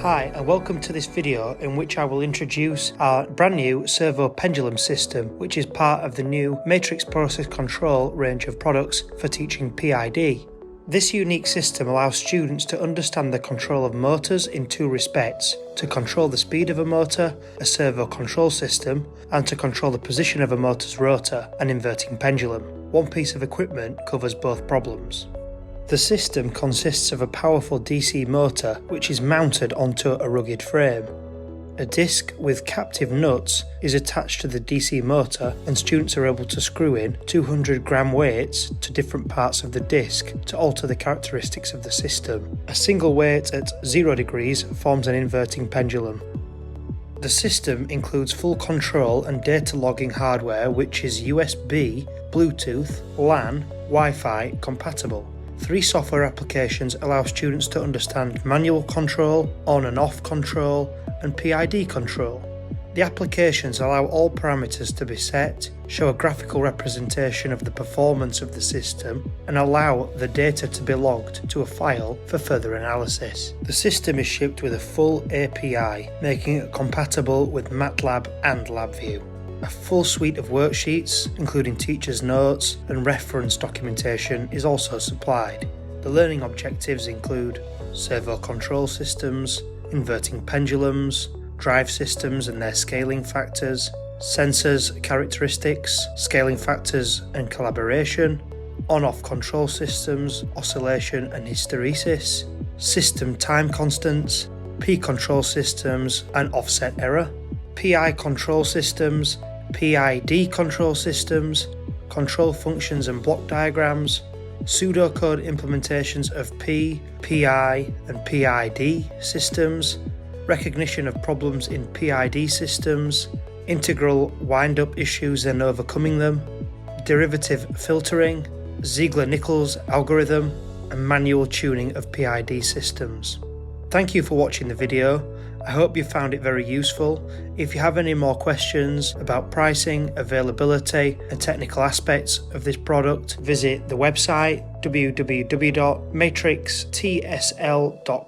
Hi and welcome to this video in which I will introduce our brand new Servo Pendulum system, which is part of the new Matrix Process Control range of products for teaching PID. This unique system allows students to understand the control of motors in two respects: to control the speed of a motor, a servo control system, and to control the position of a motor's rotor, an inverting pendulum. One piece of equipment covers both problems. The system consists of a powerful DC motor which is mounted onto a rugged frame. A disc with captive nuts is attached to the DC motor, and students are able to screw in 200-gram weights to different parts of the disc to alter the characteristics of the system. A single weight at 0 degrees forms an inverting pendulum. The system includes full control and data logging hardware which is USB, Bluetooth, LAN, Wi-Fi compatible. 3 software applications allow students to understand manual control, on and off control, and PID control. The applications allow all parameters to be set, show a graphical representation of the performance of the system, and allow the data to be logged to a file for further analysis. The system is shipped with a full API, making it compatible with MATLAB and LabVIEW. A full suite of worksheets, including teachers' notes and reference documentation, is also supplied. The learning objectives include servo control systems, inverting pendulums, drive systems and their scaling factors, sensors characteristics, scaling factors and collaboration, on-off control systems, oscillation and hysteresis, system time constants, P control systems and offset error, PI control systems, PID control systems, control functions and block diagrams, pseudocode implementations of P, PI and PID systems, recognition of problems in PID systems, integral wind-up issues and overcoming them, derivative filtering, Ziegler-Nichols algorithm, and manual tuning of PID systems. Thank you for watching the video. I hope you found it very useful. If you have any more questions about pricing, availability and technical aspects of this product, visit the website www.matrixtsl.com.